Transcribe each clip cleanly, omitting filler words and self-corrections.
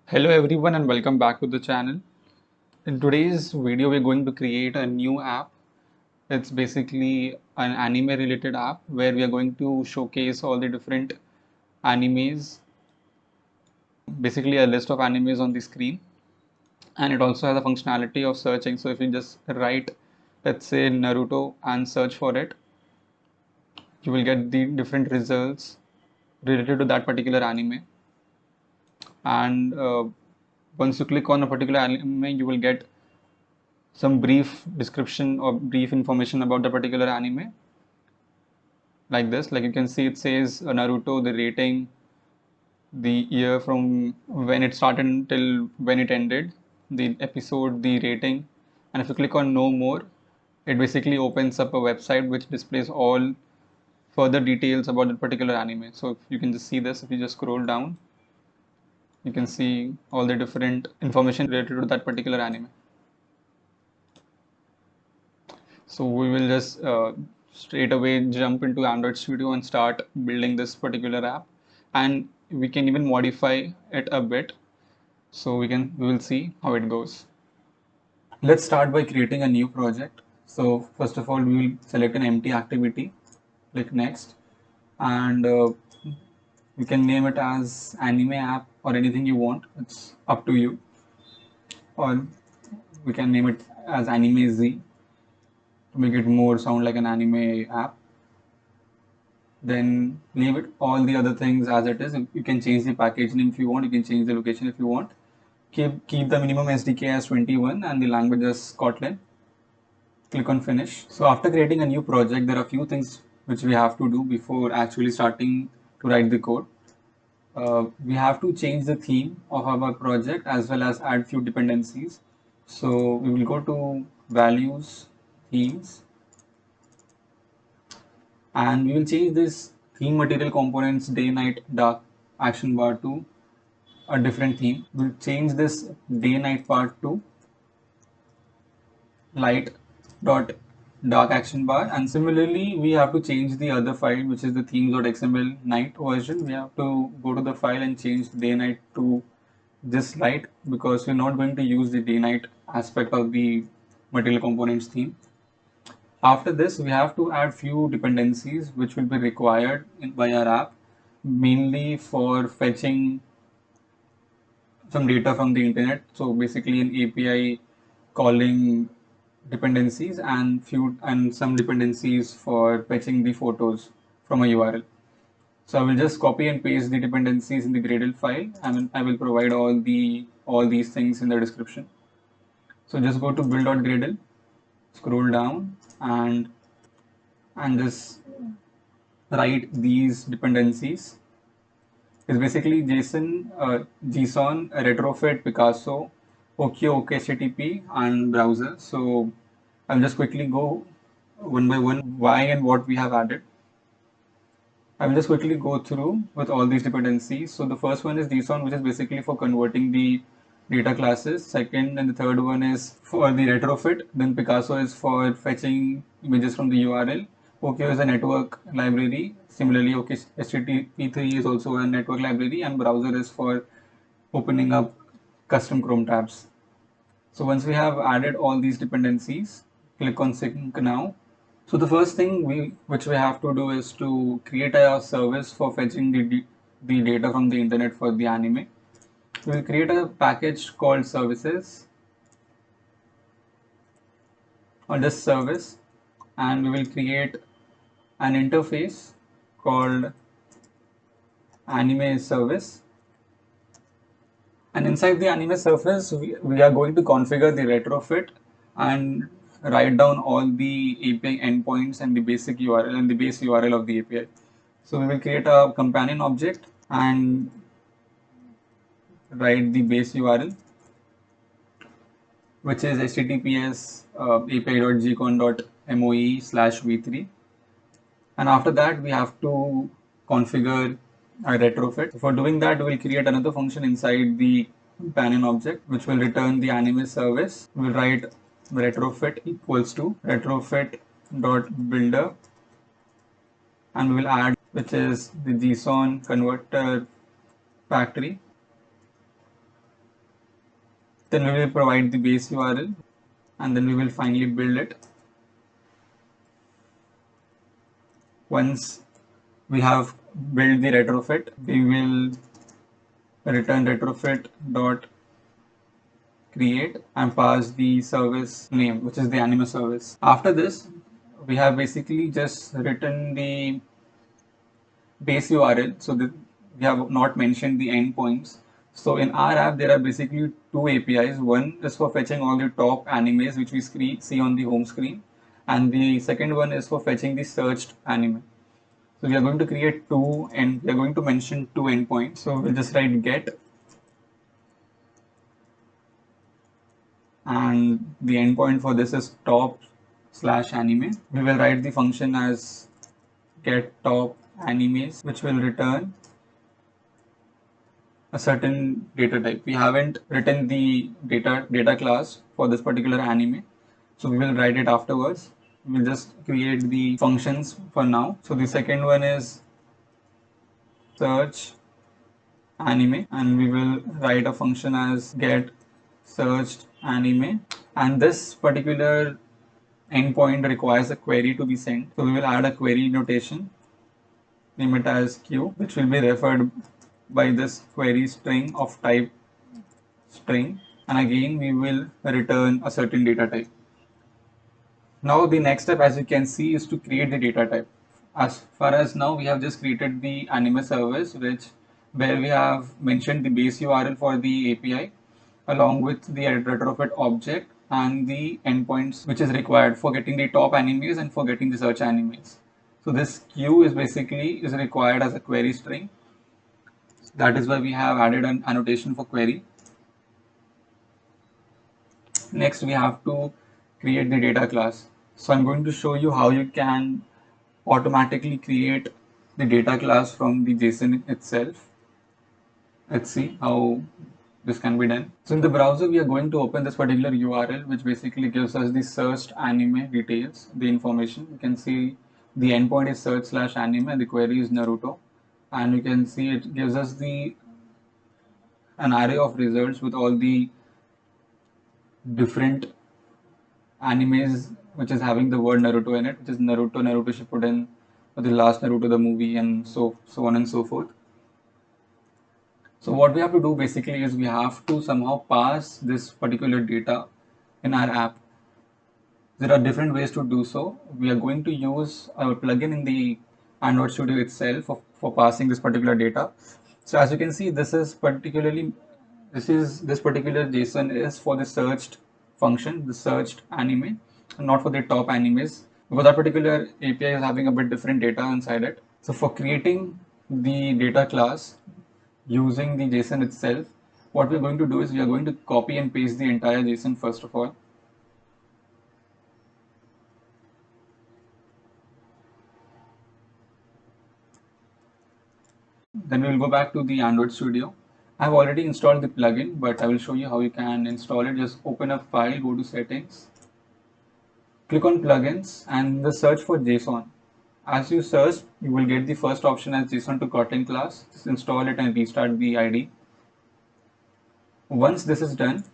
Hello everyone and welcome back to the channel. In today's video we're going to create a new app. It's basically an anime related app where we are going to showcase all the different animes, basically a list of animes on the screen, and it also has a functionality of searching. So if you just write, let's say, Naruto and search for it, you will get the different results related to that particular anime. And once you click on a particular anime, you will get some brief description or brief information about the particular anime, like this. Like you can see, it says Naruto, the rating, the year from when it started until when it ended, the episode, the rating. And if you click on know more, it basically opens up a website which displays all further details about that particular anime. So if you can just see this, if you just scroll down, you can see all the different information related to that particular anime. So we will just straight away jump into Android Studio and start building this particular app, and we can even modify it a bit. So we will see how it goes. Let's start by creating a new project. So first of all, we will select an empty activity, click next, and you can name it as anime app or anything you want. It's up to you. Or we can name it as Anime Z to make it more sound like an anime app. Then leave it all the other things as it is. You can change the package name if you want. You can change the location if you want. Keep the minimum SDK as 21 and the language as Kotlin. Click on finish. So after creating a new project, there are a few things which we have to do before actually starting to write the code. We have to change the theme of our project as well as add few dependencies. So we will go to values, themes, and we will change this theme material components day, night, dark action bar to a different theme. We'll change this day, night part to light dot dark action bar, and similarly we have to change the other file, which is the themes.xml night version. We have to go to the file and change day night to this light, because we're not going to use the day night aspect of the material components theme. After this, we have to add few dependencies which will be required by our app, mainly for fetching some data from the internet. So basically an API calling dependencies and some dependencies for fetching the photos from a URL. So I will just copy and paste the dependencies in the Gradle file, and I will provide all these things in the description. So just go to build.gradle, scroll down, and just write these dependencies. It's basically JSON, retrofit, Picasso, OKio, OKHTTP, and browser. So I'll just quickly go one by one why and what we have added. I will just quickly go through with all these dependencies. So the first one is JSON, which is basically for converting the data classes. Second and the third one is for the retrofit. Then Picasso is for fetching images from the URL. OKio is a network library. Similarly, HTTP3 is also a network library, and browser is for opening up custom Chrome tabs. So once we have added all these dependencies, click on sync now. So the first thing which we have to do is to create a service for fetching the data from the internet for the anime. We'll create a package called services or just service, and we will create an interface called anime service. And inside the anime surface, we are going to configure the retrofit and write down all the API endpoints and the basic URL and the base URL of the API. So we will create a companion object and write the base URL, which is https api.gcon.moe/v3. And after that, we have to configure a retrofit. For doing that, we'll create another function inside the companion object, which will return the anime service. We'll write retrofit equals to retrofit.builder, and we will add, which is the JSON converter factory. Then we will provide the base URL, and then we will finally build it. Once we have built the retrofit, we will return retrofit dot create and pass the service name, which is the anime service. After this, we have basically just written the base URL, so that we have not mentioned the endpoints. So in our app, there are basically two APIs. One is for fetching all the top animes which we see on the home screen, and the second one is for fetching the searched anime. So we are going to create two, and we are going to mention two endpoints. So we'll just write get, and the endpoint for this is top slash anime. We will write the function as get top animes, which will return a certain data type. We haven't written the data class for this particular anime, so we will write it afterwards. We'll just create the functions for now. So the second one is search anime, and we will write a function as get searched anime, and this particular endpoint requires a query to be sent. So we will add a query notation, name it as q, which will be referred by this query string of type string, and again we will return a certain data type. Now the next step, as you can see, is to create the data type. As far as now, we have just created the anime service, where we have mentioned the base URL for the API along with the retrofit object and the endpoints which is required for getting the top animes and for getting the search animes. So this q is basically required as a query string. That is why we have added an annotation for query. Next, we have to create the data class. So I'm going to show you how you can automatically create the data class from the JSON itself. Let's see how this can be done. So in the browser, we are going to open this particular URL, which basically gives us the searched anime details, the information. You can see the endpoint is search slash anime and the query is Naruto. And you can see it gives us an array of results with all the different animes which is having the word Naruto in it, which is Naruto, Naruto Shippuden, or the last Naruto the movie, and so on and so forth. So what we have to do basically is we have to somehow pass this particular data in our app. There are different ways to do so. We are going to use our plugin in the Android Studio itself for passing this particular data. So as you can see, this particular JSON is for the searched function, the searched anime, and not for the top animes, because that particular API is having a bit different data inside it. So for creating the data class using the JSON itself, what we're going to do is we are going to copy and paste the entire JSON first of all. Then we will go back to the Android Studio. I've already installed the plugin, but I will show you how you can install it. Just open a file, go to settings, click on plugins, and the search for JSON. As you search, you will get the first option as JSON to Kotlin class. Just install it and restart the IDE. Once this is done,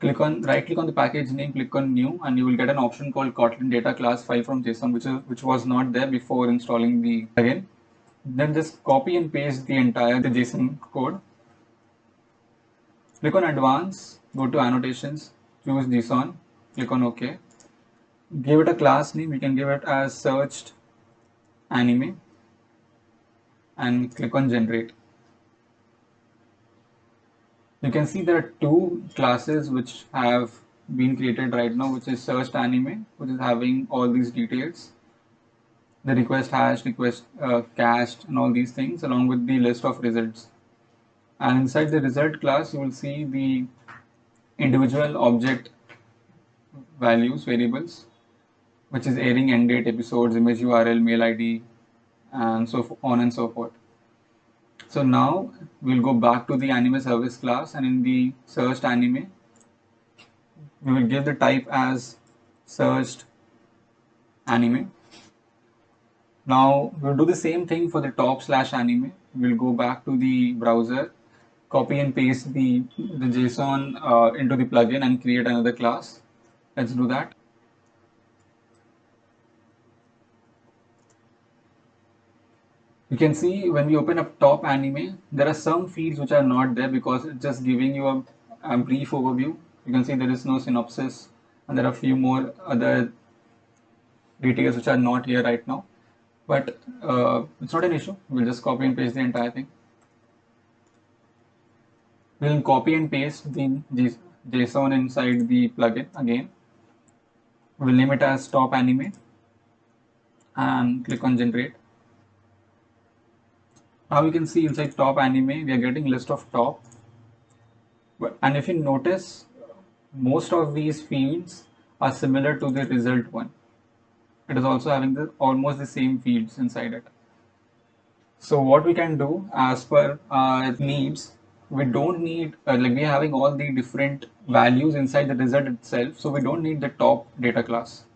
right click on the package name, click on new, and you will get an option called Kotlin data class file from JSON, which was not there before installing the plugin. Then just copy and paste the entire JSON code. Click on advanced, go to annotations, choose JSON, click on OK. Give it a class name, you can give it as searched anime, and click on generate. You can see there are two classes which have been created right now, which is searched anime, which is having all these details, the request hash, request cached, and all these things, along with the list of results. And inside the result class, you will see the individual object values, variables, which is airing end date, episodes, image URL, mail ID, and so on and so forth. So now we'll go back to the anime service class, and in the searched anime, we will give the type as searched anime. Now we'll do the same thing for the top slash anime. We'll go back to the browser, copy and paste the JSON into the plugin and create another class. Let's do that. You can see when we open up top anime, there are some fields which are not there because it's just giving you a brief overview. You can see there is no synopsis, and there are a few more other details which are not here right now. But it's not an issue. We'll just copy and paste the entire thing. We'll copy and paste the JSON inside the plugin again. We'll name it as top anime and click on generate. Now you can see inside top anime, we are getting list of top. And if you notice, most of these fields are similar to the result one. It is also having almost the same fields inside it. So what we can do as per our needs, we don't need like we are having all the different values inside the result itself. So we don't need the top data class.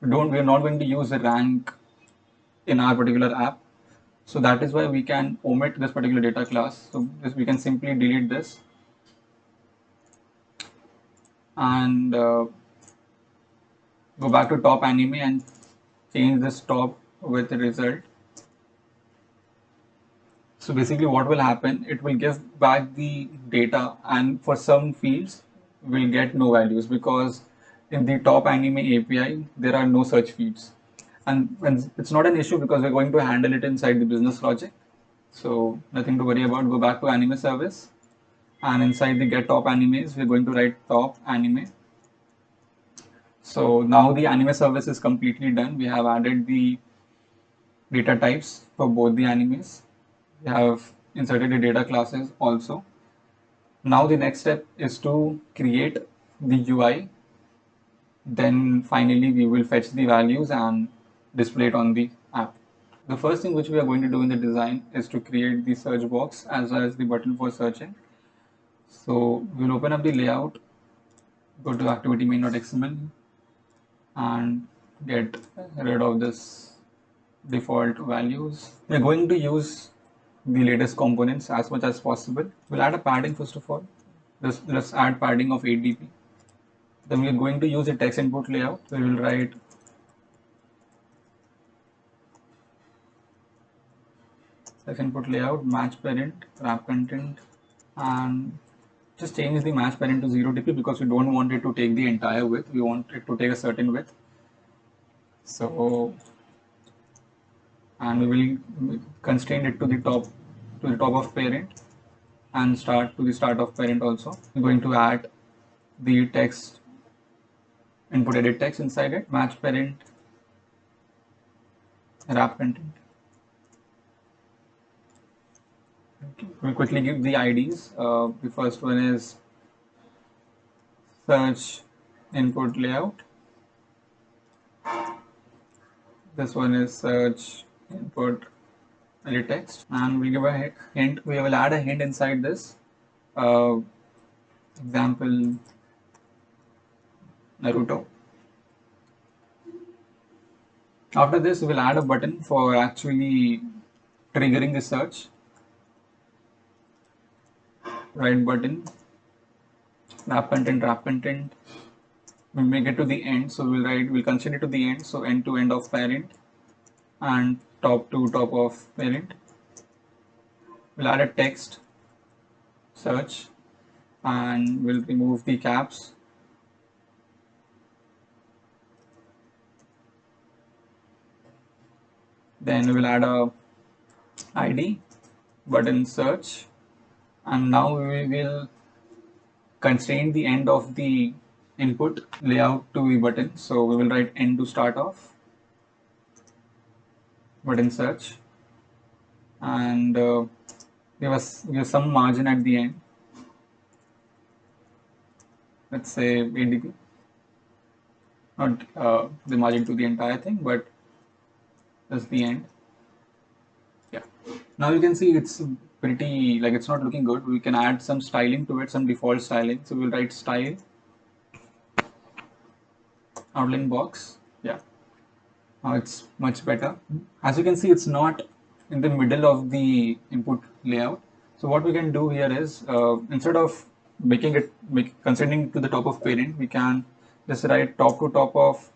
We're not going to use the rank in our particular app. So that is why we can omit this particular data class. So we can simply delete this and go back to top anime and change this top with the result. So basically what will happen, it will give back the data, and for some fields we'll get no values because in the top anime API there are no such fields. And it's not an issue because we're going to handle it inside the business logic. So nothing to worry about. Go back to anime service, and inside the get top animes, we're going to write top anime. So now the anime service is completely done. We have added the data types for both the animes. We have inserted the data classes also. Now the next step is to create the UI. Then finally we will fetch the values and display it on the app. The first thing which we are going to do in the design is to create the search box as well as the button for searching. So we'll open up the layout, go to activity main.xml and get rid of this default values. We're going to use the latest components as much as possible. We'll add a padding first of all. Let's add padding of 8 dp. Then we're going to use a text input layout. We will write text input layout, match parent, wrap content, and just change the match parent to 0 dp because we don't want it to take the entire width. We want it to take a certain width. So, and we will constrain it to the top of parent and start to the start of parent also. We're going to add the text input edit text inside it, match parent, wrap content. Okay. We'll quickly give the IDs. The first one is search input layout. This one is search input edit text, and we'll give a hint. We will add a hint inside this. Example Naruto. After this, we'll add a button for actually triggering the search. Right button, wrap content. We'll make it to the end, so we'll constrain it to the end, so end to end of parent and top to top of parent. We'll add a text search and we'll remove the caps. Then we will add a ID button search, and now we will constrain the end of the input layout to the button. So we will write end to start off button search and give some margin at the end. Let's say 8 dp, not the margin to the entire thing, but that's the end. Yeah. Now you can see it's pretty, like, it's not looking good. We can add some styling to it, some default styling. So we'll write style outline box. Yeah. Now it's much better. As you can see, it's not in the middle of the input layout. So what we can do here is instead of considering it to the top of parent, we can just write top to top of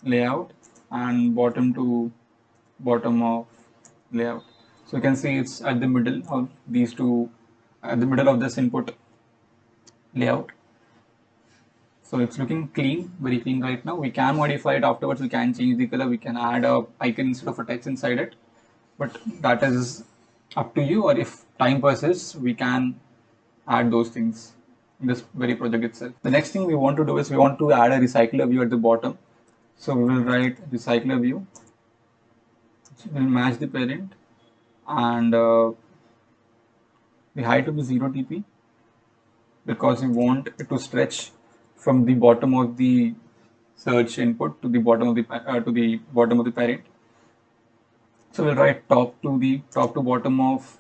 layout and bottom to bottom of layout. So you can see it's at the middle of these two, at the middle of this input layout. So it's looking clean, very clean right now. We can modify it afterwards. We can change the color. We can add a icon instead of a text inside it. But that is up to you. Or if time persists, we can add those things in this very project itself. The next thing we want to do is we want to add a recycler view at the bottom. So we will write recycler view. We'll match the parent and the height will be 0 dp because we want it to stretch from the bottom of the search input to the bottom of the parent. So we'll write top to bottom of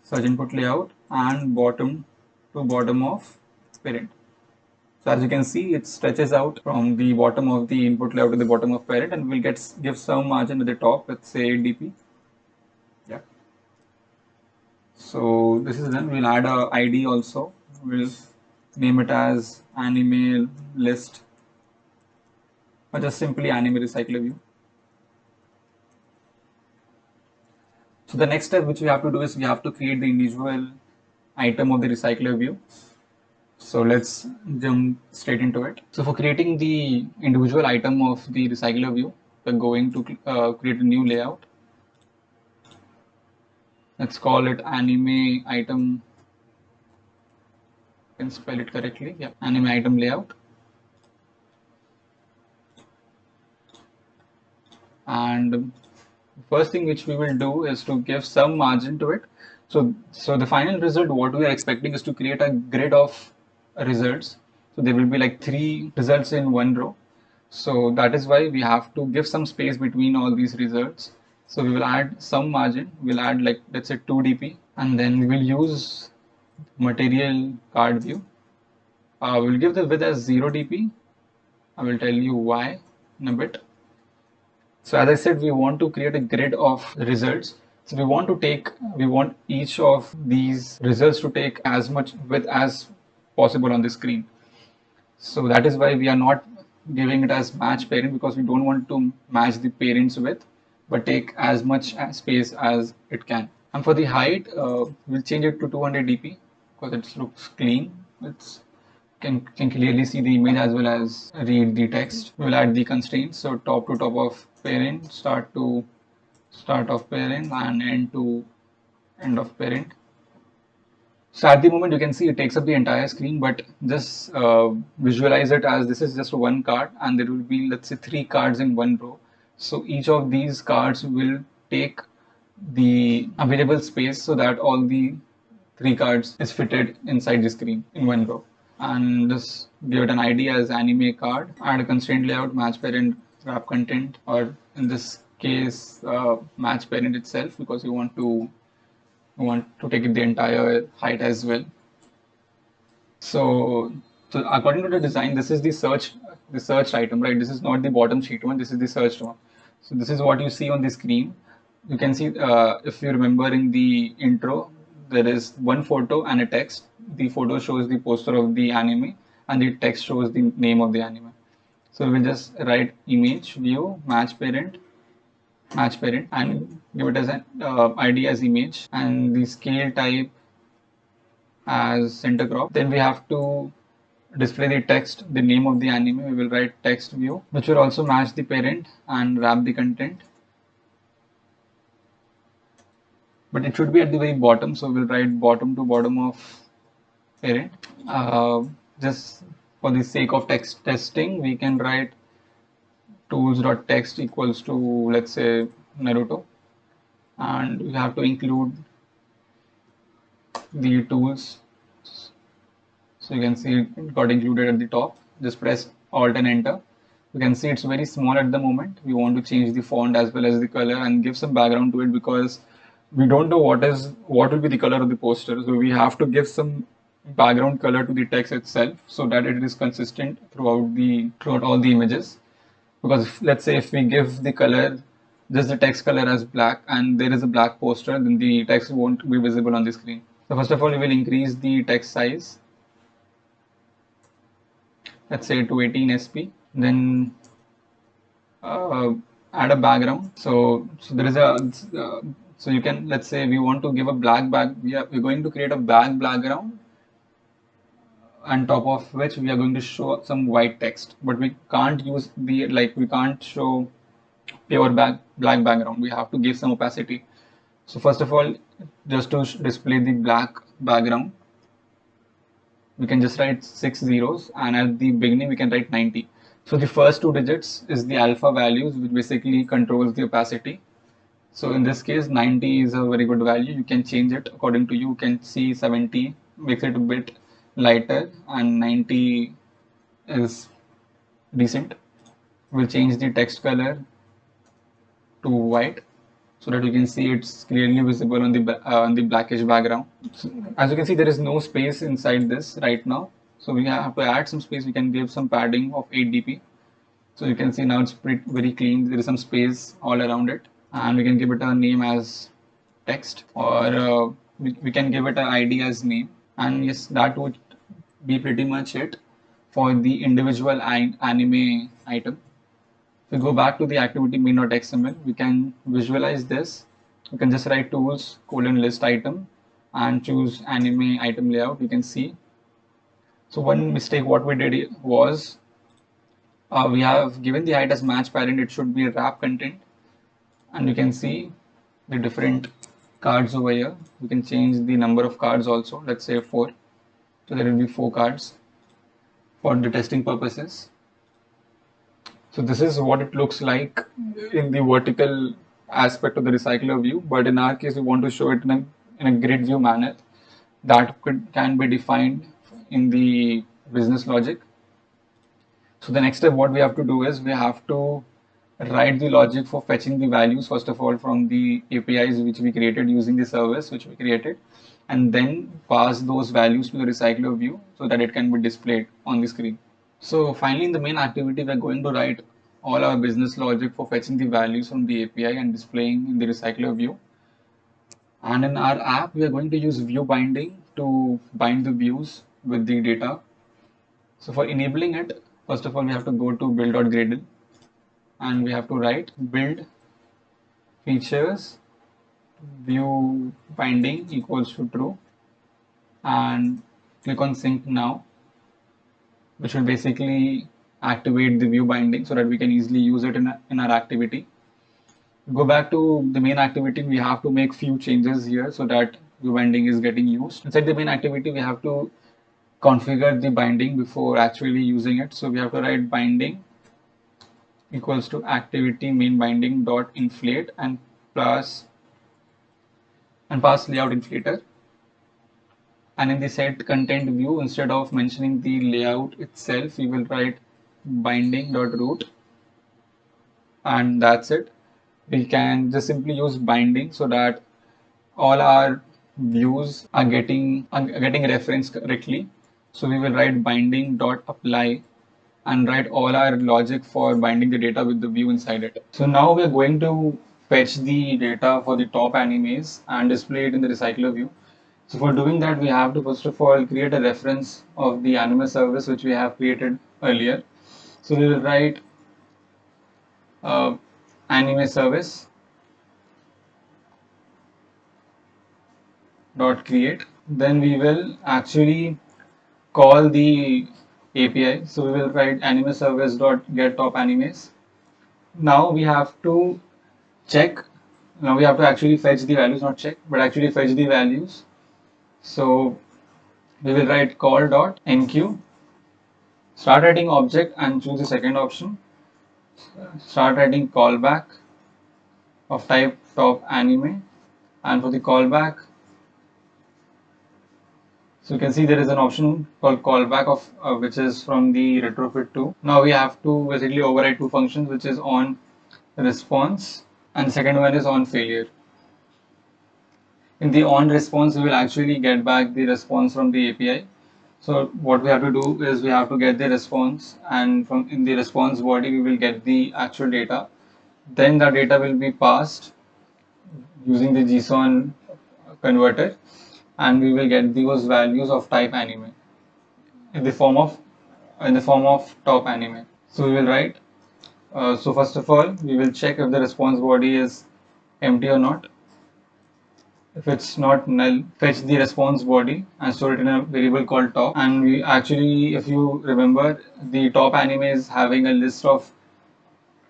search input layout and bottom to bottom of parent. So as you can see, it stretches out from the bottom of the input layout to the bottom of parent, and we'll give some margin at the top, let's say 8 dp. Yeah. So this is done. We'll add a ID also. We'll name it as anime list or just simply anime recycler view. So the next step which we have to do is we have to create the individual item of the recycler view. So let's jump straight into it. So for creating the individual item of the recycler view, we're going to create a new layout. Let's call it anime item. I can spell it correctly. Yeah, anime item layout. And first thing which we will do is to give some margin to it. So the final result, what we are expecting is to create a grid of results. So there will be like 3 results in one row. So that is why we have to give some space between all these results. So we will add some margin. We'll add like, let's say 2 dp, and then we will use material card view. We'll give the width as 0 dp. I will tell you why in a bit. So as I said, we want to create a grid of results. So we want each of these results to take as much width as possible on the screen. So that is why we are not giving it as match parent, because we don't want to match the parent's width, but take as much space as it can. And for the height, we'll change it to 200 dp because it looks clean. It's can clearly see the image as well as read the text. We will add the constraints. So top to top of parent, start to start of parent, and end to end of parent. So at the moment you can see it takes up the entire screen, but just visualize it as this is just one card and there will be, let's say, 3 cards in one row. So each of these cards will take the available space so that all the 3 cards is fitted inside the screen in one row. And just give it an ID as anime card, add a constraint layout, match parent, wrap content, or in this case match parent itself, because you want to take it the entire height as well. So according to the design, this is the search item, right? This is not the bottom sheet one, this is the searched one. So this is what you see on the screen. You can see, if you remember in the intro, there is one photo and a text. The photo shows the poster of the anime and the text shows the name of the anime. So we'll just write image view match parent and give it as an ID as image and the scale type as center crop. Then we have to display the text, the name of the anime. We will write text view, which will also match the parent and wrap the content. But it should be at the very bottom, so we'll write bottom to bottom of parent. Just for the sake of text testing, we can write tools.text equals to, let's say, Naruto, and we have to include the tools. So you can see it got included at the top. Just press Alt and Enter. You can see it's very small at the moment. We want to change the font as well as the color and give some background to it, because we don't know what will be the color of the poster. So we have to give some background color to the text itself so that it is consistent throughout all the images. Because let's say if we give the color just the text color as black and there is a black poster, then the text won't be visible on the screen. So first of all, we will increase the text size, let's say to 18 sp, then uh, add a background. So there is a so you can, let's say we want to give a black we're going to create a black background on top of which we are going to show some white text, but we can't use the, like, we can't show pure black background. We have to give some opacity. So first of all, just to display the black background, we can just write 6 zeros, and at the beginning we can write 90. So the first two digits is the alpha values, which basically controls the opacity. So in this case, 90 is a very good value. You can change it according to you. You can see 70 makes it a bit lighter, and 90 is decent. We'll change the text color to white so that you can see it's clearly visible on the blackish background. So, as you can see, there is no space inside this right now. So we have to add some space. We can give some padding of 8 dp. So you can see now it's very clean. There is some space all around it, and we can give it a name as text, or we can give it an ID as name. And yes, that would be pretty much it for the individual anime item. If we go back to the activity main.xml, we can visualize this. You can just write tools :list item and choose anime item layout. You can see. So one mistake what we did was we have given the height as match parent. It should be wrap content, and you can see the different cards over here. You can change the number of cards also. Let's say 4. So there will be 4 cards for the testing purposes. So this is what it looks like in the vertical aspect of the recycler view, but in our case we want to show it in a grid view manner that can be defined in the business logic. So the next step what we have to do is we have to write the logic for fetching the values first of all from the APIs which we created using the service which we created, and then pass those values to the recycler view so that it can be displayed on the screen. So finally, in the main activity, we're going to write all our business logic for fetching the values from the API and displaying in the recycler view. And in our app, we are going to use view binding to bind the views with the data. So for enabling it, first of all, we have to go to build.gradle and we have to write build features view binding equals to true, and click on sync now, which will basically activate the view binding so that we can easily use it in our activity. Go back to the main activity, we have to make few changes here so that view binding is getting used. Inside the main activity, we have to configure the binding before actually using it. So we have to write binding equals to activity main binding dot inflate and pass layout inflator. And in the set content view, instead of mentioning the layout itself, we will write binding.root, and that's it. We can just simply use binding so that all our views are getting referenced correctly. So we will write binding.apply and write all our logic for binding the data with the view inside it. So now we're going to fetch the data for the top animes and display it in the recycler view. So for doing that, we have to first of all create a reference of the anime service which we have created earlier. So we will write anime service dot create. Then we will actually call the API. So we will write anime service dot get top animes. Now we have to check. Now we have to actually fetch the values, not check, but actually fetch the values. So we will write call dot enqueue, start writing object and choose the second option. Start writing callback of type top anime, and for the callback, so you can see there is an option called callback of which is from the retrofit 2. Now we have to basically override two functions, which is on response and the second one is on failure. In the on response, we will actually get back the response from the API. So what we have to do is we have to get the response, and from in the response body we will get the actual data. Then the data will be passed using the JSON converter, and we will get those values of type anime in the form of top anime. So we will write. So first of all, we will check if the response body is empty or not. If it's not null, fetch the response body and store it in a variable called top. And we actually, if you remember, the top anime is having a list of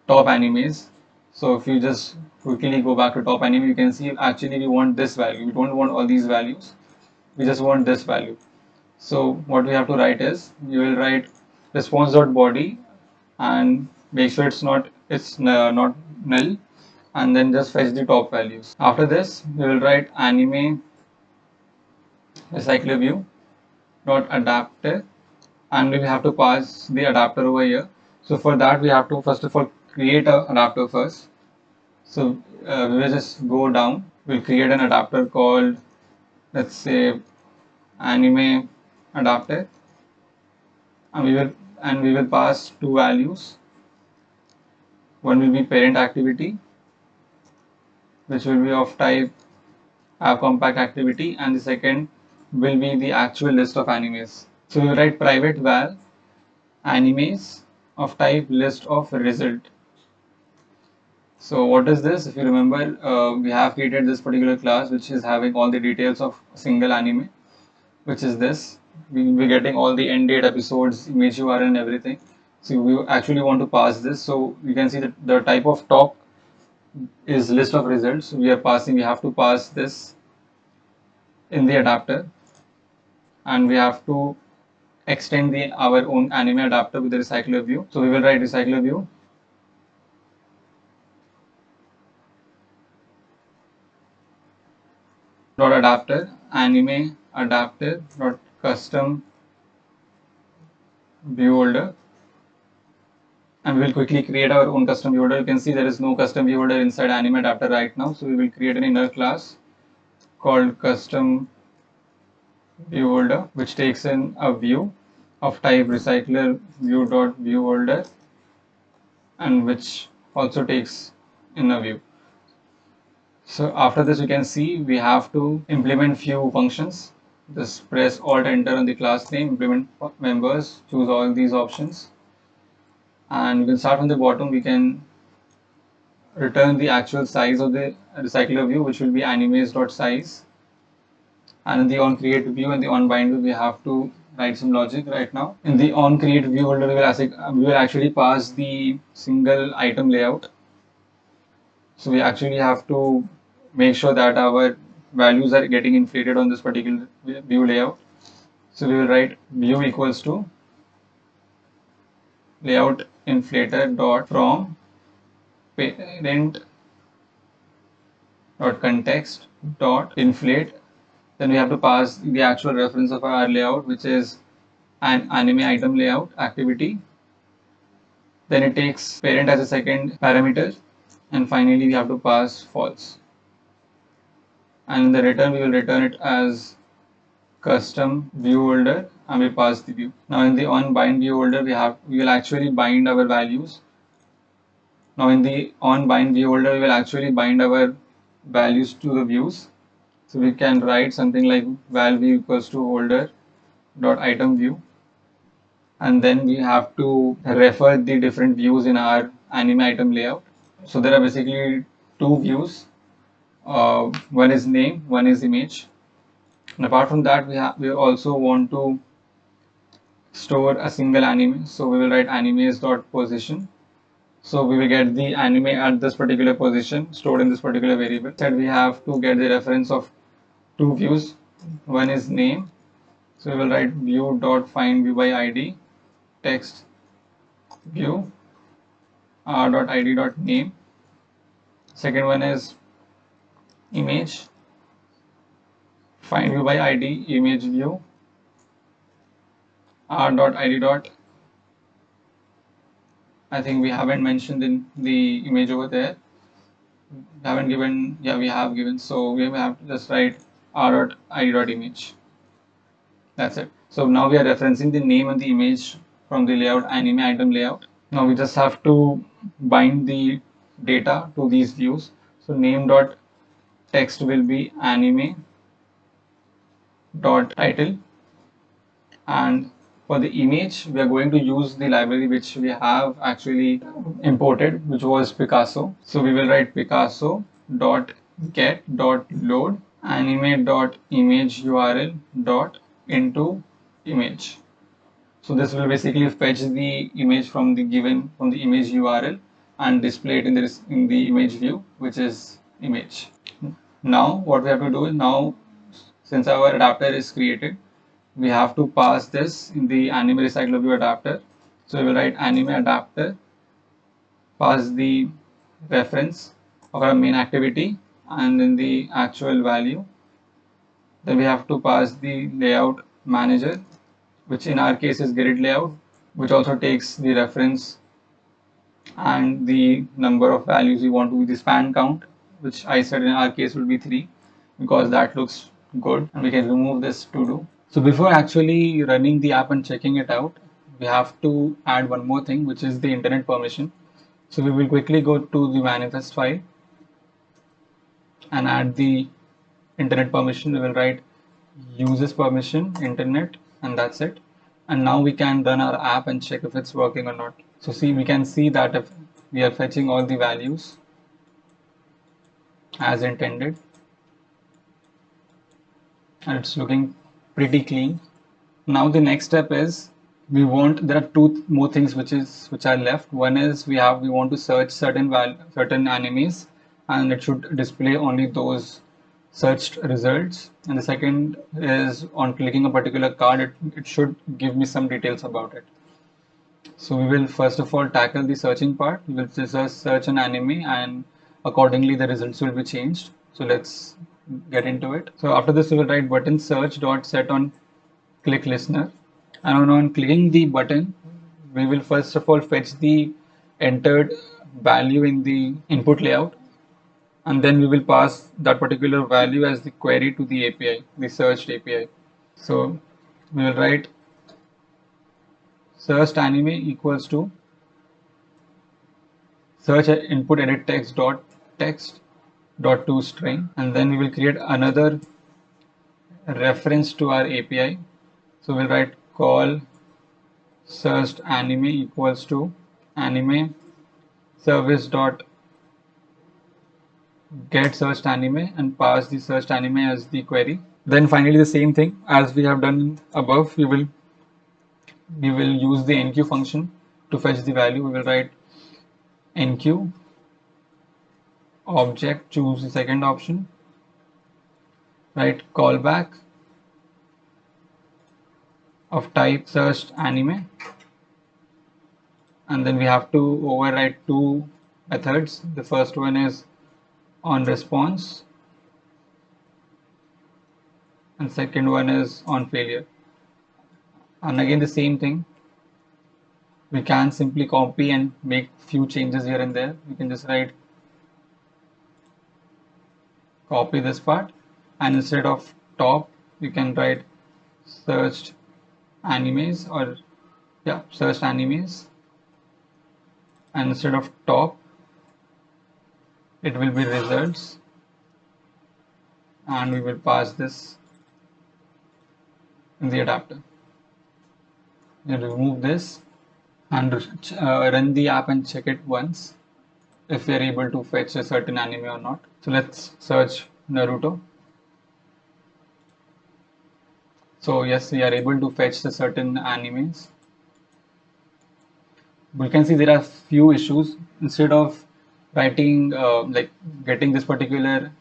top animes. So if you just quickly go back to top anime, you can see actually we want this value. We don't want all these values. We just want this value. So what we have to write is, you will write response.body and make sure it's not null, and then just fetch the top values. After this, we will write anime recycler view dot adapter, and we have to pass the adapter over here. So for that, we have to first of all create a adapter first. So we will just go down. We'll create an adapter called, let's say, anime adapter, and we will pass two values. One will be parent activity, which will be of type compact activity, and the second will be the actual list of animes. So we write private val animes of type list of result. So what is this? If you remember, we have created this particular class which is having all the details of a single anime, which is this. We will be getting all the end date, episodes, image URL and everything. So we actually want to pass this. So you can see that the type of top is list of results. We have to pass this in the adapter, and we have to extend our own anime adapter with the recycler view. So we will write recycler view dot adapter anime adapter dot custom view holder, and we will quickly create our own custom view holder. You can see there is no custom view holder inside anime adapter right now, so we will create an inner class called custom view holder, which takes in a view of type recycler view dot view holder, and which also takes in a view. So after this, you can see we have to implement few functions. Just press Alt Enter on the class name, implement members, choose all these options, and we can start from the bottom. We can return the actual size of the recycler view, which will be animes.size. And in the on create view and the on bind view, we have to write some logic right now. In the on create view holder, we will actually pass the single item layout. So we actually have to make sure that our values are getting inflated on this particular view layout. So we will write view equals to layout inflator dot from parent dot context dot inflate. Then we have to pass the actual reference of our layout, which is an anime item layout activity. Then it takes parent as a second parameter, and finally we have to pass false. And in the return, we will return it as custom view holder, and we pass the view. Now in the on bind view holder, we will actually bind our values. Now in the on bind view holder, we will actually bind our values to the views. So we can write something like val view equals to holder dot item view, and then we have to refer the different views in our anime item layout. So there are basically two views. One is name, one is image. And apart from that, we also want to store a single anime. So we will write animes dot position. So we will get the anime at this particular position stored in this particular variable. Instead, we have to get the reference of two views. One is name. So we will write view dot find view by ID text view r dot id dot name. Second one is image, find view by id image view r dot id dot. I think we haven't mentioned in the image over there. We haven't given, yeah, we have given. So we have to just write r dot id dot image. That's it. So now we are referencing the name and the image from the layout anime item layout. Now we just have to bind the data to these views. So name dot text will be anime dot title, and for the image we are going to use the library which we have actually imported, which was Picasso. So we will write Picasso dot get dot load anime dot image URL dot into image. So this will basically fetch the image from the image URL and display it in the image view, which is image. Now what we have to do is, now since our adapter is created, we have to pass this in the anime recycler view adapter. So we will write anime adapter, pass the reference of our main activity and then the actual value. Then we have to pass the layout manager, which in our case is grid layout, which also takes the reference and the number of values we want to, the span count, which I said in our case will be 3 because that looks good, and we can remove this to do. So before actually running the app and checking it out, we have to add one more thing, which is the internet permission. So we will quickly go to the manifest file and add the internet permission. We will write uses permission internet, and that's it. And now we can run our app and check if it's working or not. So see, we can see that if we are fetching all the values as intended, and it's looking pretty clean. Now the next step is, there are two more things which are left. One is we want to search certain animes, and it should display only those searched results. And the second is, on clicking a particular card, it should give me some details about it. So we will first of all tackle the searching part. We will just search an anime, and accordingly the results will be changed. So let's get into it. So after this we will write button search dot set on click listener, and on clicking the button we will first of all fetch the entered value in the input layout, and then we will pass that particular value as the query to the API, the searched API. So we will write searched anime equals to search input edit text dot to string, and then we will create another reference to our API. So we'll write call searched anime equals to anime service dot get searched anime, and pass the searched anime as the query. Then finally the same thing as we have done above, we will use the enqueue function to fetch the value. We will write enqueue object, choose the second option, write callback of type searched anime, and then we have to override two methods. The first one is on response, and second one is on failure. And again the same thing, we can simply copy and make few changes here and there. We can just write copy this part, and instead of top you can write searched animes, or searched animes, and instead of top it will be results, and we will pass this in the adapter. You remove this and run the app and check it once if we are able to fetch a certain anime or not. So let's search Naruto. So yes, we are able to fetch the certain animes. We can see there are few issues. Instead of writing like getting this particular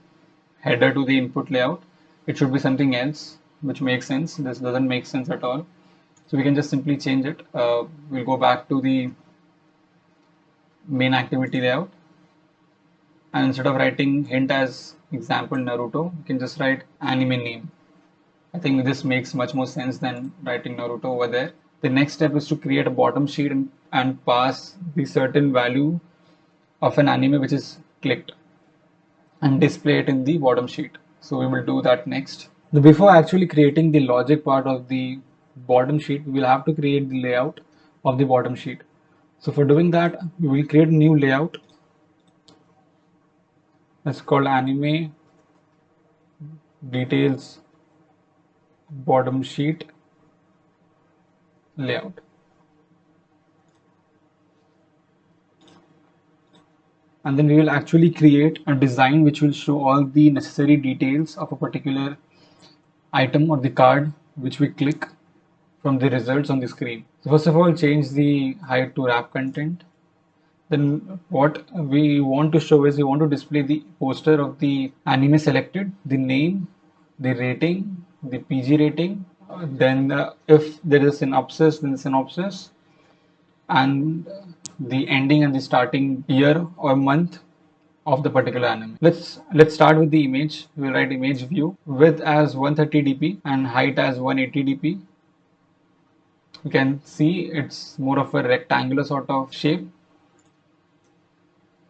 header to the input layout, it should be something else, which makes sense. This doesn't make sense at all. So we can just simply change it. We'll go back to the main activity layout, and instead of writing hint as example Naruto, you can just write anime name. I think this makes much more sense than writing Naruto over there. The next step is to create a bottom sheet and pass the certain value of an anime which is clicked and display it in the bottom sheet. So we will do that next. Before actually creating the logic part of the bottom sheet, we will have to create the layout of the bottom sheet. So for doing that, we will create a new layout It's called anime details bottom sheet layout. And then we will actually create a design which will show all the necessary details of a particular item or the card which we click from the results on the screen. So first of all, change the height to wrap content. Then what we want to show is we want to display the poster of the anime selected, the name, the rating, the PG rating, then if there is a synopsis, then the synopsis, and the ending and the starting year or month of the particular anime. Let's start with the image. We'll write image view, width as 130 dp and height as 180 dp. You can see it's more of a rectangular sort of shape.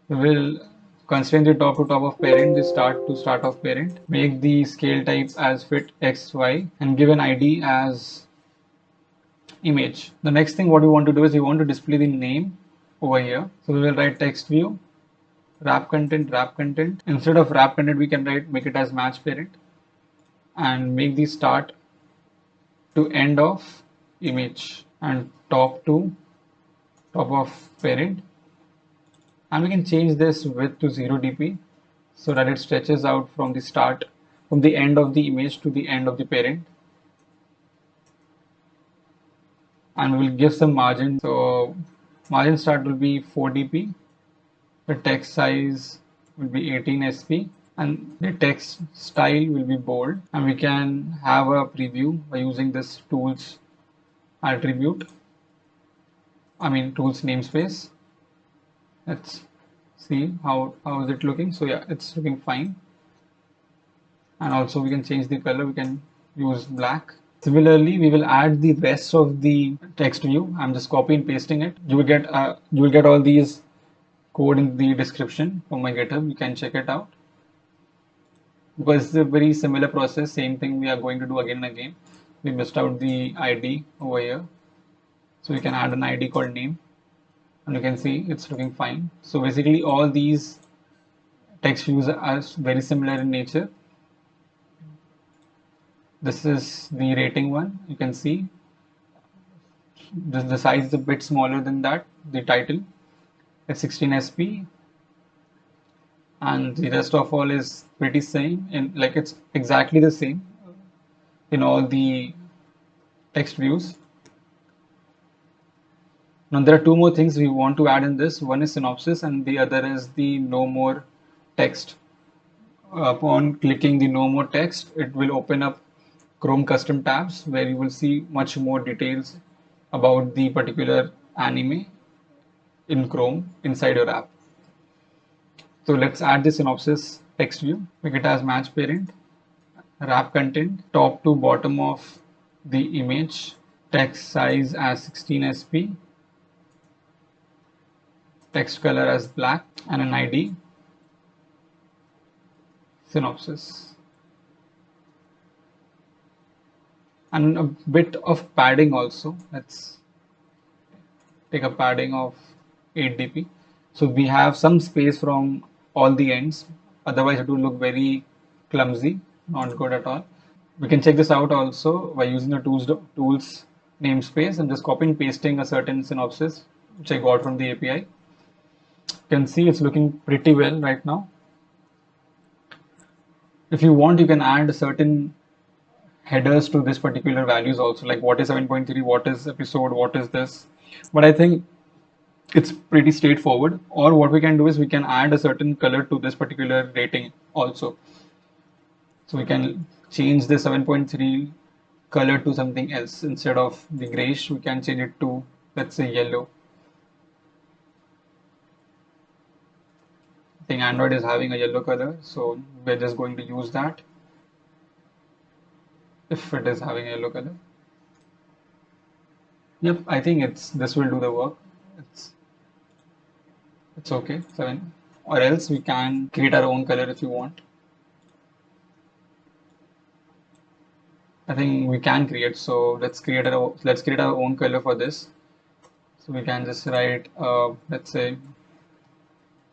We will constrain the top to top of parent, the start to start of parent. Make the scale type as fit XY and give an ID as image. The next thing what we want to do is we want to display the name over here. So we will write text view, wrap content, wrap content. Instead of wrap content, we can make it as match parent and make the start to end of image and top to top of parent. And we can change this width to 0 dp so that it stretches out from the end of the image to the end of the parent. And we'll give some margin. So margin start will be 4 dp. The text size will be 18 sp and the text style will be bold. And we can have a preview by using this tools attribute. Tools namespace. Let's see how is it looking. So yeah, it's looking fine. And also we can change the color. We can use black. Similarly, we will add the rest of the text view. I'm just copy and pasting it. You will get all these code in the description from my GitHub. You can check it out because it's a very similar process. Same thing we are going to do again and again. We missed out the ID over here, so we can add an ID called name. And you can see it's looking fine. So basically all these text views are very similar in nature. This is the rating one. You can see the size is a bit smaller than that. The title is 16 sp and the rest of all is pretty same, and like it's exactly the same in all the text views. Now there are two more things we want to add in this. One is synopsis and the other is the no more text. Upon clicking the no more text, it will open up Chrome custom tabs where you will see much more details about the particular anime in Chrome inside your app. So let's add the synopsis text view. Make it as match parent, wrap content, top to bottom of the image, text size as 16 sp, text color as black, and an ID, synopsis. And a bit of padding also. Let's take a padding of 8 dp. So we have some space from all the ends. Otherwise it will look very clumsy, not good at all. We can check this out also by using the tools namespace and just copy and pasting a certain synopsis which I got from the API. You can see it's looking pretty well right now. If you want, you can add certain headers to this particular values also, like what is 7.3, what is episode, what is this. But I think it's pretty straightforward. Or what we can do is we can add a certain color to this particular rating also. So we can change the 7.3 color to something else. Instead of the grayish, we can change it to, let's say, yellow. I think Android is having a yellow color, so we're just going to use that if it is having a yellow color. Yep, I think this will do the work. It's okay, 7. Or else we can create our own color if you want. I think we can create, so let's create our own color for this. So we can just write let's say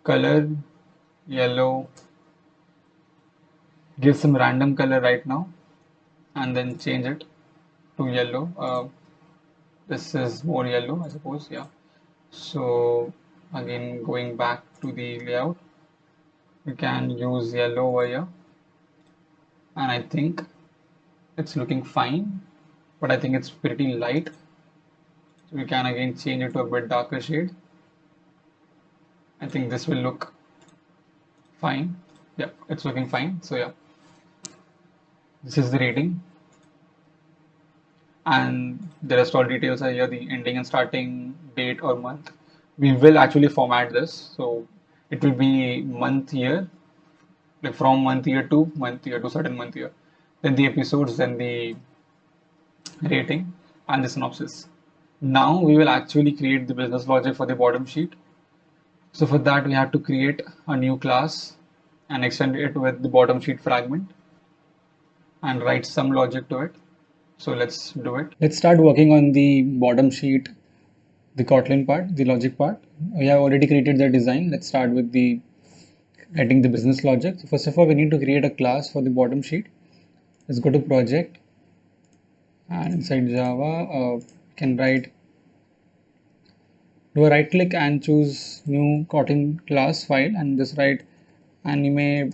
color yellow give some random color right now and then change it to yellow. This is more yellow, I suppose. Yeah. So again, going back to the layout, we can use yellow over here, and I think it's looking fine, but I think it's pretty light. So we can again change it to a bit darker shade. I think this will look fine. Yeah, it's looking fine. So yeah, this is the rating, and the rest all details are here, the ending and starting date or month. We will actually format this, so it will be month year, like from month year to certain month year, then the episodes, then the rating, and the synopsis. Now we will actually create the business logic for the bottom sheet. So for that we have to create a new class and extend it with the bottom sheet fragment and write some logic to it. So let's do it. Let's start working on the bottom sheet, the Kotlin part, the logic part. We have already created the design. Let's start with the writing the business logic. So first of all, we need to create a class for the bottom sheet. Let's go to project, and inside Java, can write, do a right click and choose new Kotlin class file, and just write anime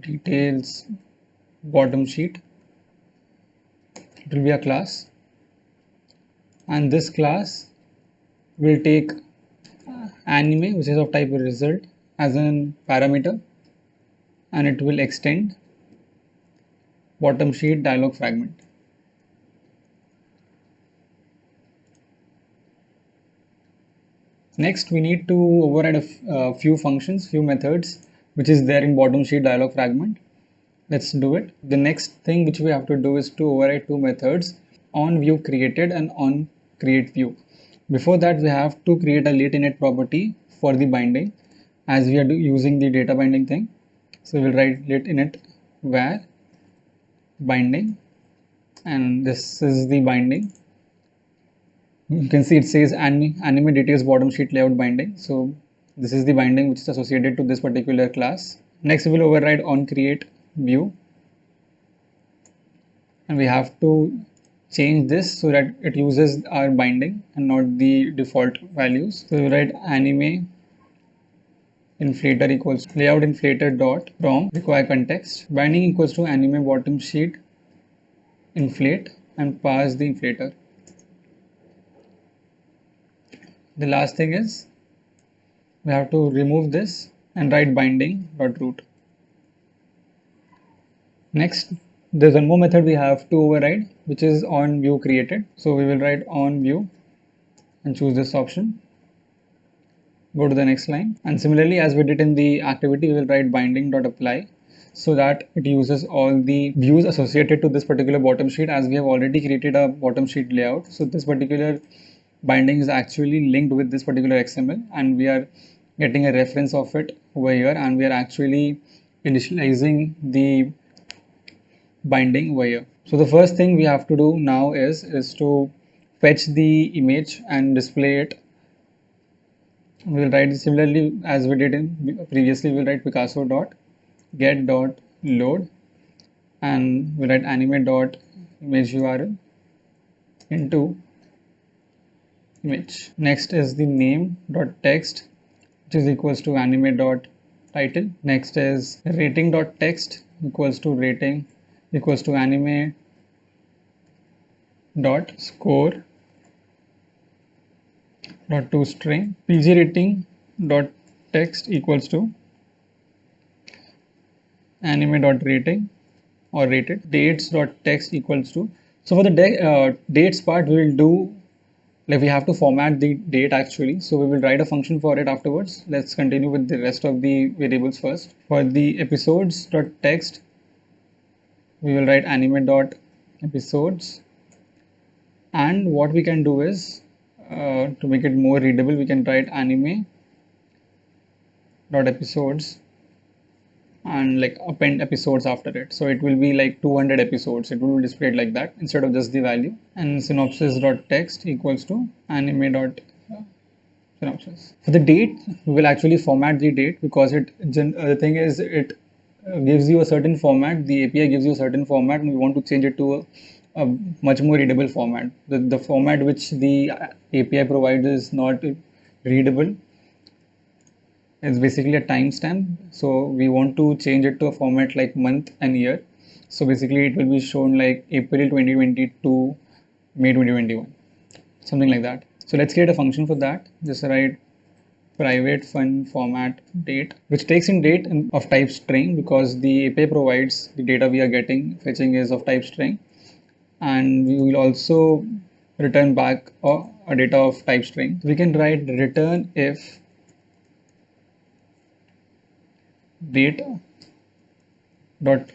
details bottom sheet. It will be a class, and this class will take anime, which is of type result, as an parameter, and it will extend bottom sheet dialog fragment. Next, we need to override a few functions, few methods, which is there in bottom sheet dialog fragment. Let's do it. The next thing which we have to do is to override two methods, on view created and on create view. Before that, we have to create a late init property for the binding, as we are using the data binding thing. So we'll write late init var binding, and this is the binding. You can see it says anime details bottom sheet layout binding. So this is the binding which is associated to this particular class. Next, we will override on create view, and we have to change this so that it uses our binding and not the default values. So we write anime inflator equals layout inflator dot from require context, binding equals to anime bottom sheet inflate, and pass the inflator. The last thing is we have to remove this and write binding dot root. Next, there's one more method we have to override, which is on view created. So we will write on view and choose this option. Go to the next line, and similarly as we did in the activity, we will write binding dot apply, so that it uses all the views associated to this particular bottom sheet, as we have already created a bottom sheet layout. So this particular binding is actually linked with this particular XML, and we are getting a reference of it over here, and we are actually initializing the binding over here. So the first thing we have to do now is to fetch the image and display it. We will write similarly as we did in previously. We'll write Picasso dot get dot load, and we'll write anime dot image URL into image. Next is the name dot text, which is equals to anime dot title. Next is rating dot text equals to rating equals to anime dot score dot to string. PG rating dot text equals to anime dot rating or rated. Dates dot text equals to, so for the dates part we will do, like we have to format the date actually, so we will write a function for it afterwards. Let's continue with the rest of the variables first. For the episodes dot text, we will write anime dot episodes, and what we can do is to make it more readable, we can write anime dot episodes and like append episodes after it, so it will be like 200 episodes. It will be displayed like that instead of just the value. And synopsis dot text equals to anime dot synopsis. For the date, we will actually format the date, because the thing is, it gives you a certain format, the API gives you a certain format, and we want to change it to a much more readable format. The format which the API provides is not readable. It's basically a timestamp. So we want to change it to a format like month and year. So basically it will be shown like April 2020 to May 2021, something like that. So let's create a function for that. Just write private fun format date, which takes in date of type string, because the API provides the data we are getting fetching is of type string, and we will also return back a data of type string. We can write return if data dot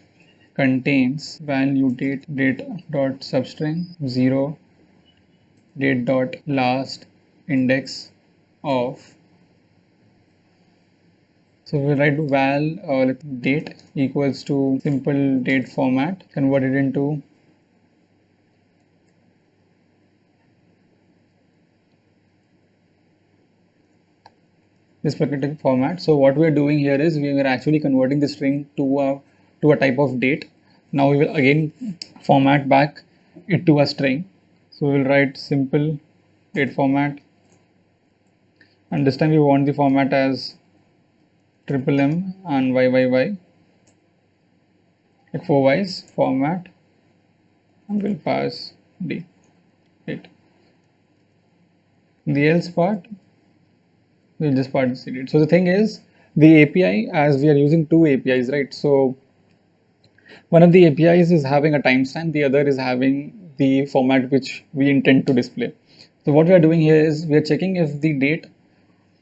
contains value date dot substring 0 date dot last index of. So we write val date equals to simple date format, convert it into this particular format. So what we are doing here is we are actually converting the string to a type of date. Now we will again format back it to a string. So we will write simple date format, and this time we want the format as triple M and YYY, like 4 Ys format, and we'll pass date. The else part we'll just participate it. So the thing is, the API, as we are using two APIs, right? So one of the APIs is having a timestamp, the other is having the format which we intend to display. So what we are doing here is we are checking if the date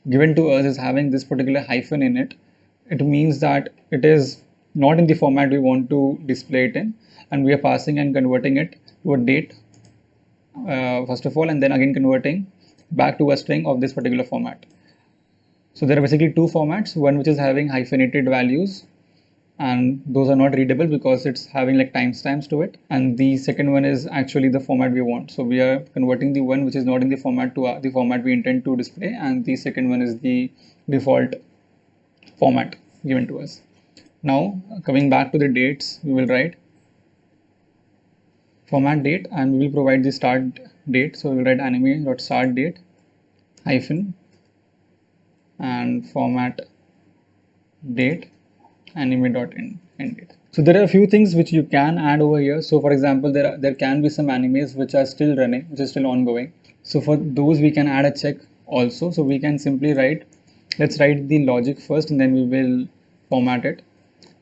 given to us is having this particular hyphen in it. It means that it is not in the format we want to display it in, and we are passing and converting it to a date first of all, and then again converting back to a string of this particular format. So there are basically two formats, one which is having hyphenated values, and those are not readable because it's having like timestamps to it, and the second one is actually the format we want. So we are converting the one which is not in the format to the format we intend to display, and the second one is the default format given to us. Now coming back to the dates, we will write format date, and we will provide the start date. So we will write anime.start date hyphen and format date anime.end date. So there are a few things which you can add over here. So for example, there can be some animes which are still running, which is still ongoing. So for those we can add a check also. So we can simply write, let's write the logic first, and then we will format it.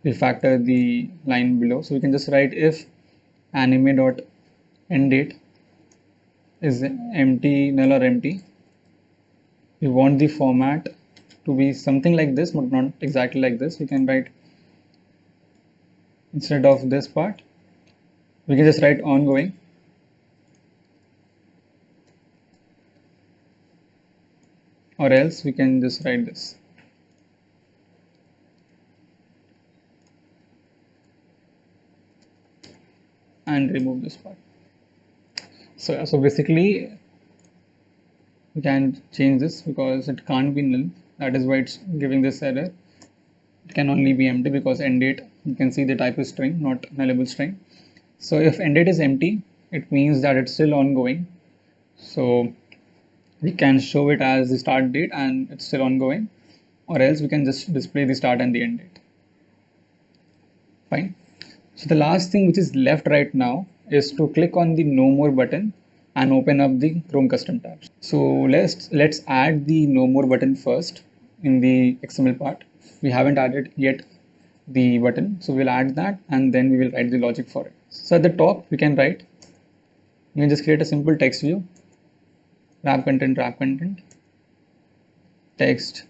We'll factor the line below. So we can just write if anime.end date is empty, null or empty. We want the format to be something like this, but not exactly like this. We can write, instead of this part, we can just write ongoing, or else we can just write this. And remove this part. So basically we can change this because it can't be null. That is why it's giving this error. It can only be empty because end date, you can see the type is string, not nullable string. So if end date is empty, it means that it's still ongoing. So we can show it as the start date and it's still ongoing, or else we can just display the start and the end date. Fine. So the last thing which is left right now is to click on the no more button and open up the Chrome custom tabs. So let's add the no more button first in the XML part. We haven't added yet the button, so we'll add that and then we will write the logic for it. So at the top we can write, you can just create a simple text view, wrap content, text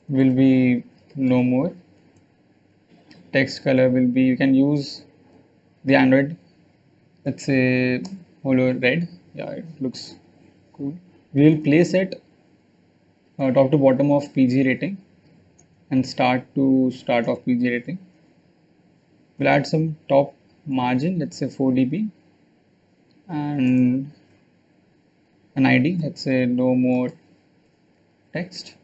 will be no more, text color will be, you can use the Android, let's say holo red. Yeah, it looks cool. We will place it top to bottom of PG rating and start to start of PG rating. We'll add some top margin, let's say 4 dB, and an ID, let's say no more text.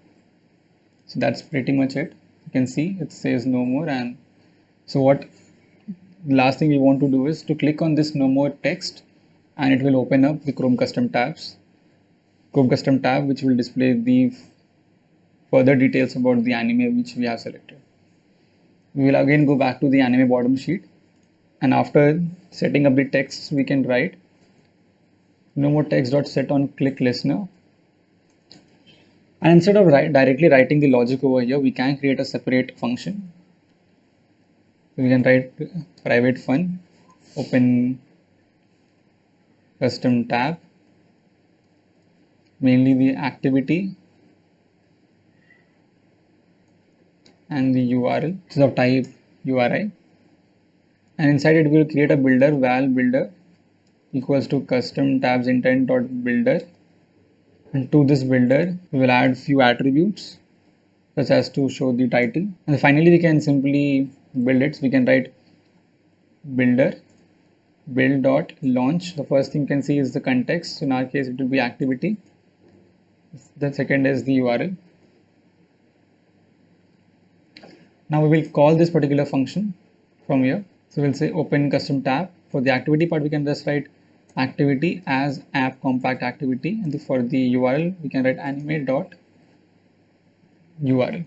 So that's pretty much it. You can see it says no more. And so what last thing we want to do is to click on this no more text, and it will open up the Chrome custom tab, which will display the further details about the anime which we have selected. We will again go back to the anime bottom sheet, and after setting up the text, we can write no more text dot set on click listener. And instead of directly writing the logic over here, we can create a separate function. So we can write private fun, open custom tab, mainly the activity and the URL, which is of type URI. And inside it will create a builder, val builder equals to custom tabs intent dot builder. And to this builder, we will add few attributes such as to show the title. And finally, we can simply build it. So we can write builder build dot launch. The first thing you can see is the context. So in our case, it will be activity. The second is the URL. Now we will call this particular function from here. So we'll say open custom tab. For the activity part, we can just write activity as app compact activity, and for the URL we can write anime dot URL.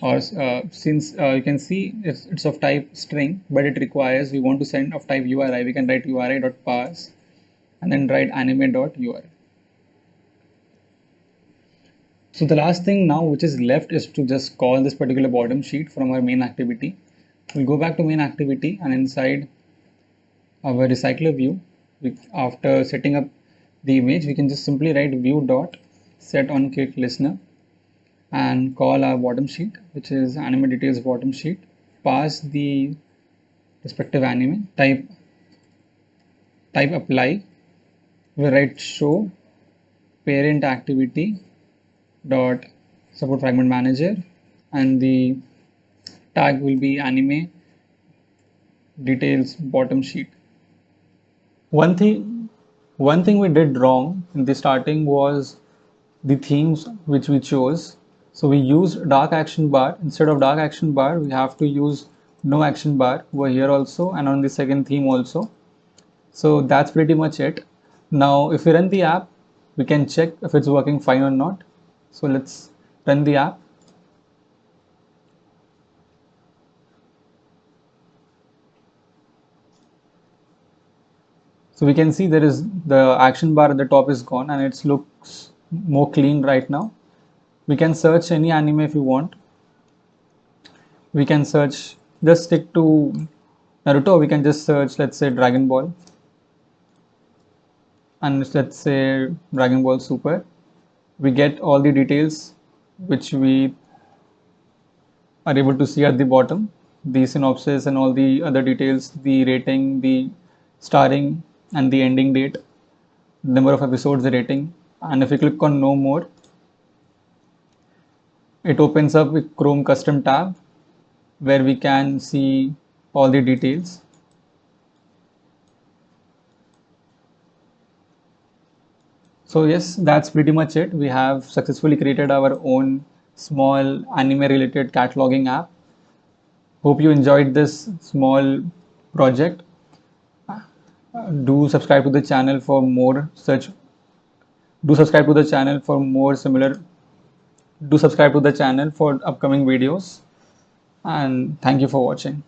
Or since you can see it's of type string, but it requires we want to send of type URI, we can write URI dot parse and then write anime dot URL. So the last thing now which is left is to just call this particular bottom sheet from our main activity. We'll go back to main activity, and inside our recycler view, after setting up the image, we can just simply write view dot set on click listener and call our bottom sheet, which is anime details bottom sheet, pass the respective anime, type apply, we write show parent activity dot support fragment manager, and the tag will be anime details bottom sheet. One thing we did wrong in the starting was the themes which we chose. So we used dark action bar. Instead of dark action bar, we have to use no action bar over here also, and on the second theme also. So that's pretty much it. Now if we run the app, we can check if it's working fine or not. So let's run the app. So we can see there is the action bar at the top is gone, and it looks more clean right now. We can search any anime if you want. We can search, just stick to Naruto. We can just search, let's say Dragon Ball, and let's say Dragon Ball Super. We get all the details which we are able to see at the bottom, the synopsis and all the other details, the rating, the starring and the ending date, number of episodes, the rating. And if we click on no more, it opens up with Chrome custom tab where we can see all the details. So yes, that's pretty much it. We have successfully created our own small anime related cataloging app. Hope you enjoyed this small project. Do subscribe to the channel for more such. Do subscribe to the channel for more similar. Do subscribe to the channel for upcoming videos. And thank you for watching.